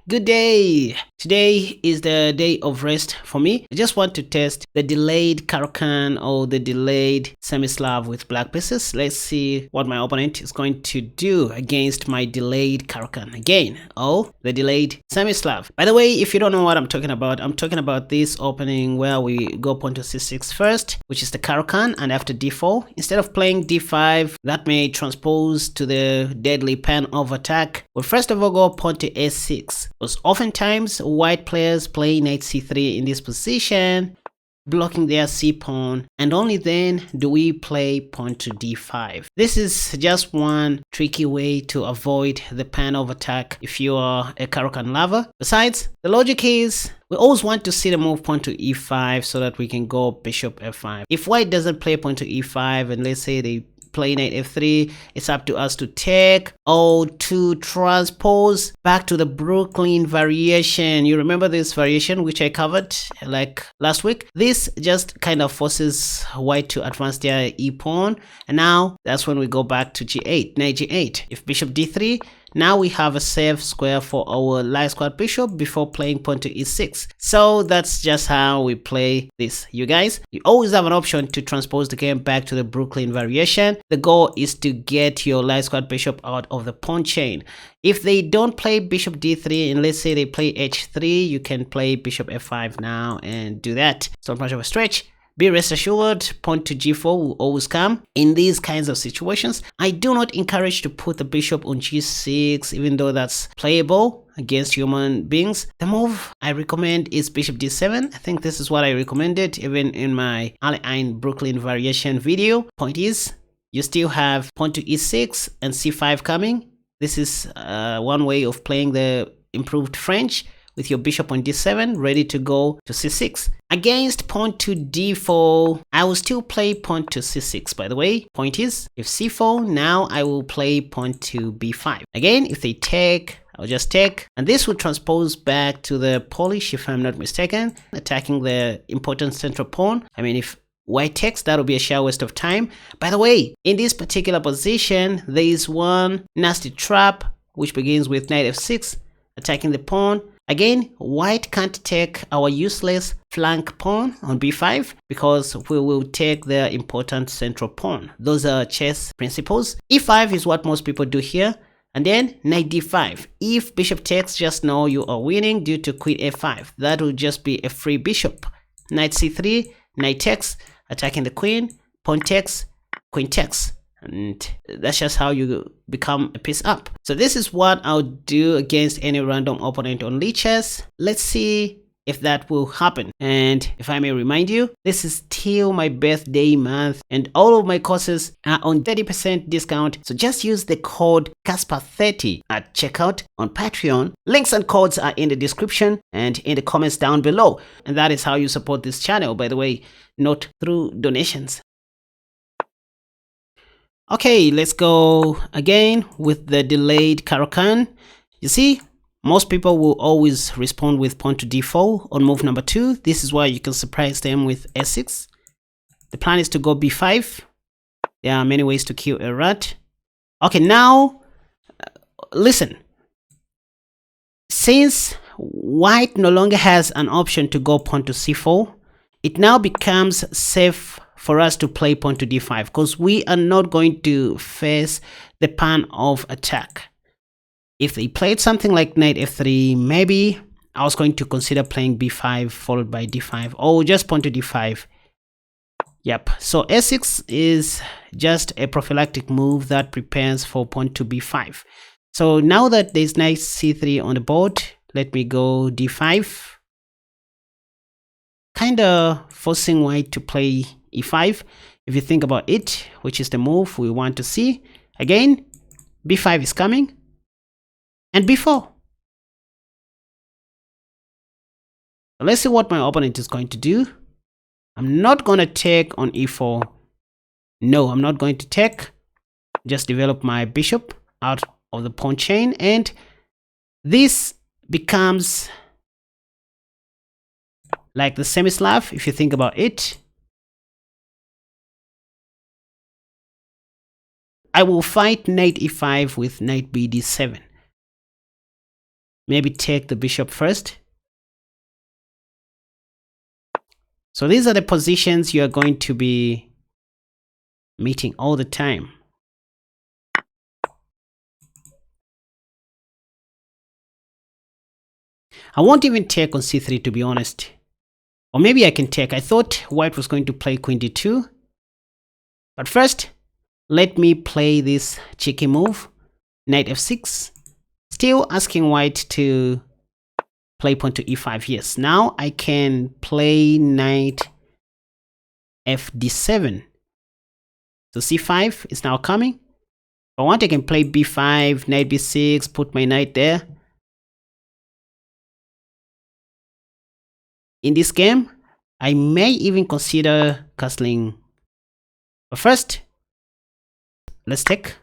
Good day! Today is the day of rest for me. I just want to test the delayed Caro-Kann or the delayed semi-Slav with black pieces. Let's see what my opponent is going to do against my delayed Caro-Kann again. Oh, the delayed semi-Slav. By the way, if you don't know what I'm talking about this opening where we go pawn to c6 first, which is the Caro-Kann, and after d4, instead of playing d5, that may transpose to the deadly pan of attack. We'll first of all go pawn to a6. Because oftentimes white players play knight c3 in this position, blocking their c pawn, and only then do we play pawn to d5. This is just one tricky way to avoid the pan of attack if you are a Caro-Kann lover. Besides, the logic is we always want to see the move pawn to e5 so that we can go bishop f5. If white doesn't play pawn to e5 and let's say they play knight f3, it's up to us to take or to transpose back to the Brooklyn variation. You remember this variation which I covered like last week? This just kind of forces white to advance their e pawn, and now that's when we go back to g8, knight g8. If bishop d3, now we have a safe square for our light squared bishop before playing pawn to e6. So that's just how we play this, you guys. You always have an option to transpose the game back to the Brooklyn variation. The goal is to get your light squared bishop out of the pawn chain. If they don't play bishop d3 and let's say they play h3, you can play bishop f5 now and do that. It's not much of a stretch. Be rest assured, pawn to g4 will always come in these kinds of situations. I do not encourage to put the bishop on g6, even though that's playable against human beings. The move I recommend is bishop d7. I think this is what I recommended even in my Ali Brooklyn variation video. Point is, you still have pawn to e6 and c5 coming. This is one way of playing the improved French, with your bishop on d7 ready to go to c6. Against pawn to d4, I will still play pawn to c6, by the way. Point is, if c4, now I will play pawn to b5. Again, if they take, I'll just take, and this will transpose back to the Polish, if I'm not mistaken, attacking the important central pawn. I mean, if white takes, that'll be a sheer waste of time. By the way, in this particular position, there is one nasty trap, which begins with knight f6, attacking the pawn. Again, white can't take our useless flank pawn on b5 because we will take their important central pawn. Those are chess principles. e5 is what most people do here. And then knight d5. If bishop takes, just know you are winning due to queen f5. That will just be a free bishop. Knight c3, knight takes, attacking the queen, pawn takes, queen takes. And that's just how you become a piece up. So this is what I'll do against any random opponent on Chess. Let's see if that will happen. And if I may remind you, this is still my birthday month and all of my courses are on 30% discount. So just use the code KaspaChess at checkout on Patreon. Links and codes are in the description and in the comments down below. And that is how you support this channel, by the way, not through donations. Okay, let's go again with the delayed Caro-Kann. You see, most people will always respond with pawn to d4 on move number 2. This is why you can surprise them with s6. The plan is to go b5. There are many ways to kill a rat. Okay, now, listen. Since white no longer has an option to go pawn to c4, it now becomes safe for us to play pawn to d5 because we are not going to face the pan of attack. If they played something like knight f3, maybe I was going to consider playing b5 followed by d5 or just pawn to d5. Yep, so s6 is just a prophylactic move that prepares for pawn to b5. So now that there's knight c3 on the board, let me go d5. Kinda forcing white to play e5 if you think about it, which is the move we want to see. Again, b5 is coming and b4. Let's see what my opponent is going to do. I'm not going to take on e4. No, I'm not going to take. Just develop my bishop out of the pawn chain, and this becomes like the semi-Slav if you think about it. I will fight knight e5 with knight b d7. maybe take the bishop first. So these are the positions you are going to be meeting all the time. I won't even take on c3, to be honest. Or maybe I can take. I thought white was going to play queen d2. But first, let me play this cheeky move. Knight f6. Still asking white to play pawn to e5. Yes, now I can play knight fd7. So c5 is now coming. If I want, I can play b5, knight b6, put my knight there. In this game, I may even consider castling. But first, let's take.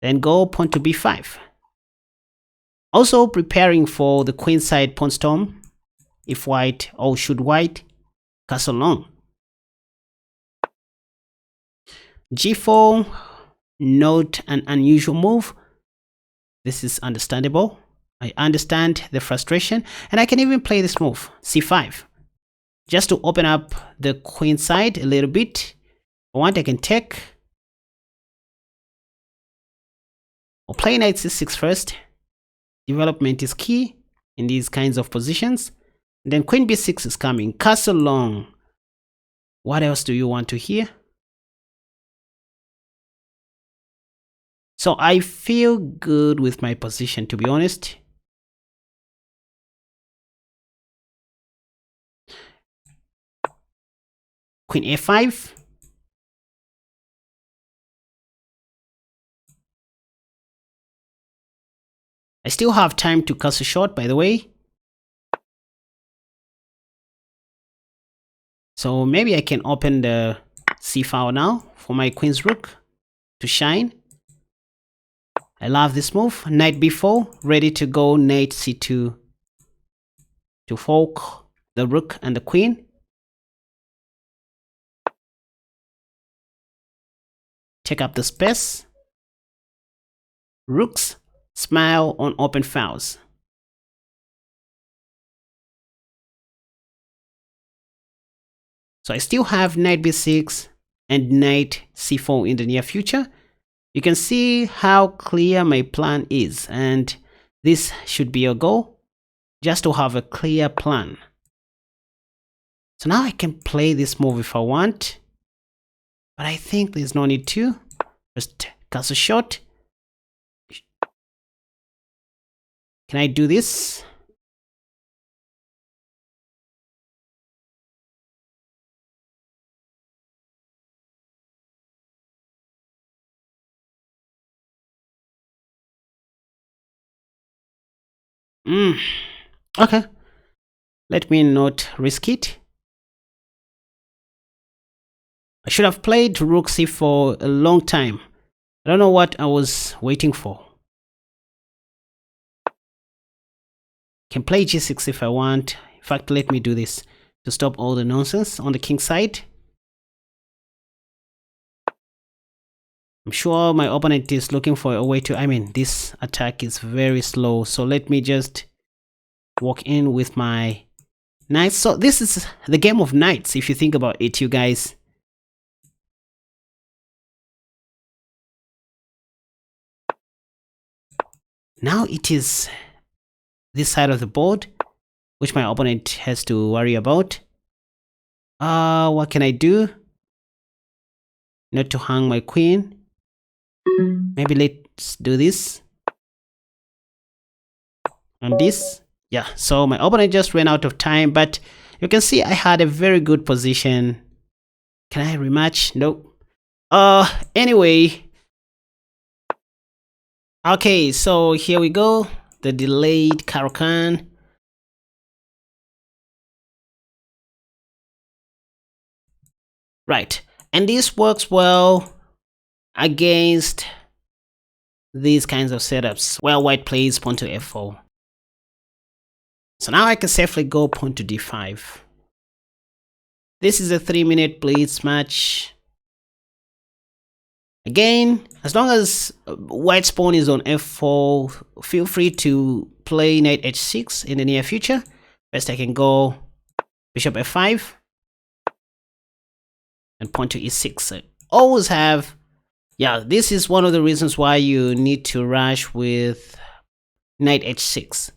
Then go pawn to b5. Also preparing for the queenside pawn storm. If white, or should white, castle long. g4, not an unusual move. This is understandable. I understand the frustration, and I can even play this move, c5, just to open up the queen side a little bit. If I want, I can take, or play knight c6 first. Development is key in these kinds of positions. And then queen b6 is coming, castle long. What else do you want to hear? So I feel good with my position, to be honest. Queen a5. I still have time to castle short, by the way. So maybe I can open the c file now for my queen's rook to shine. I love this move. Knight b4, ready to go. Knight c2 to fork the rook and the queen. Take up the space. Rooks smile on open files. So I still have knight b6 and knight c4 in the near future. You can see how clear my plan is, and this should be a goal, just to have a clear plan. So now I can play this move if I want, but I think there's no need to. Just castle short. Can I do this? Okay. Let me not risk it. I should have played rook c for a long time. I don't know what I was waiting for. Can play g6 if I want. In fact, let me do this to stop all the nonsense on the king side. I'm sure my opponent is looking for a way to, this attack is very slow. So let me just walk in with my knights. So this is the game of knights, if you think about it, you guys. Now it is this side of the board, which my opponent has to worry about. What can I do? Not to hang my queen. Maybe let's do this. And this. Yeah, so my opponent just ran out of time, but you can see I had a very good position. Can I rematch? Nope. Anyway. Okay, so here we go. The delayed Caro-Kann. Right, and this works well against these kinds of setups where white plays pawn to f4. So now I can safely go pawn to d5. This is a 3-minute blitz match. Again, as long as white's pawn is on f4, feel free to play knight h6 in the near future. First I can go bishop f5 and pawn to e6. So always have, yeah, this is one of the reasons why you need to rush with knight h6.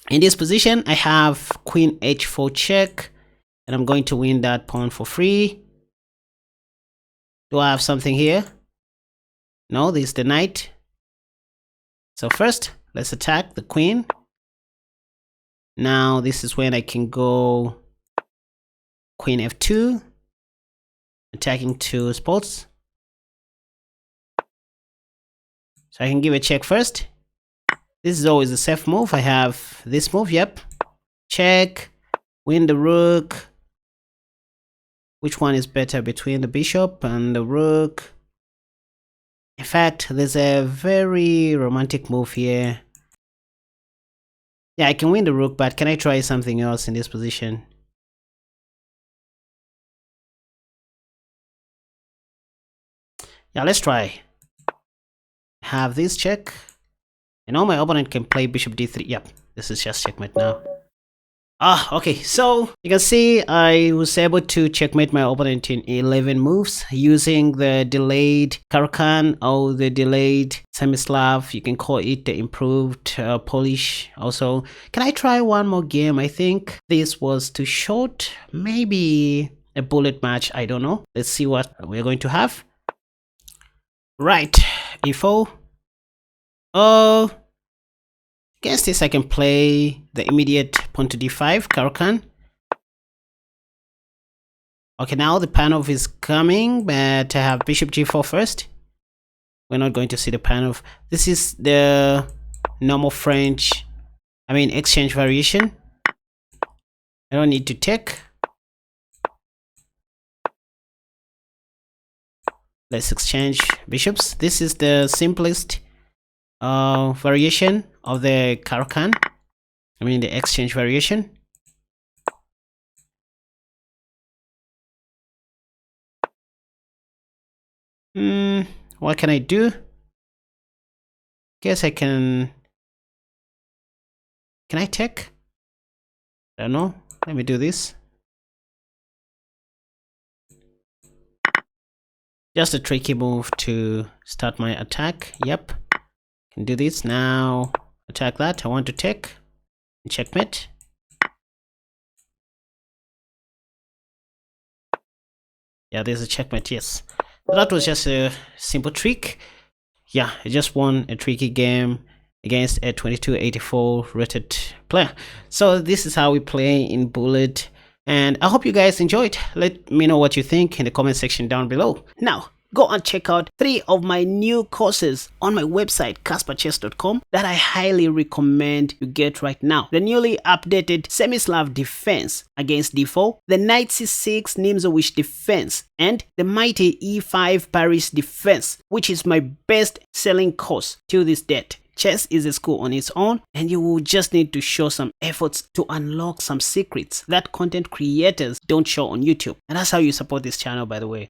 In this position, I have queen h4 check, and I'm going to win that pawn for free. Do I have something here? No, this is the knight. So first, let's attack the queen. Now, this is when I can go queen f2, attacking two spots. So I can give a check first. This is always a safe move. I have this move, yep. Check, win the rook. Which one is better between the bishop and the rook? In fact, there's a very romantic move here. Yeah, I can win the rook, but can I try something else in this position? Yeah, let's try. Have this check. And now my opponent can play bishop d3. Yep, this is just checkmate now. Okay, so you can see I was able to checkmate my opponent in 11 moves using the delayed Caro-Kann or the delayed semi-Slav. You can call it the improved Polish also. Can I try one more game? I think this was too short. Maybe a bullet match, I don't know. Let's see what we're going to have. Right, e4. Against this, I can play the immediate pawn to d5, Caro-Kann. Okay, now the Panov is coming, but I have bishop g4 first. We're not going to see the Panov. This is the normal French, exchange variation. I don't need to take. Let's exchange bishops. This is the simplest variation of the Caro-Kann. The exchange variation. What can I do? Guess I can I take? I don't know. Let me do this. Just a tricky move to start my attack. Yep. Can do this now. Attack that. I want to take. Checkmate. Yeah, there's a checkmate. Yes. So that was just a simple trick. Yeah, I just won a tricky game against a 2284 rated player. So this is how we play in Bullet. And I hope you guys enjoyed. Let me know what you think in the comment section down below. Now, go and check out 3 of my new courses on my website, KaspaChess.com, that I highly recommend you get right now. The newly updated Semi-Slav defense against d4, the Knight c6 Nimzowitsch defense, and the mighty e5 Paris defense, which is my best selling course till this date. Chess is a school on its own, and you will just need to show some efforts to unlock some secrets that content creators don't show on YouTube. And that's how you support this channel, by the way.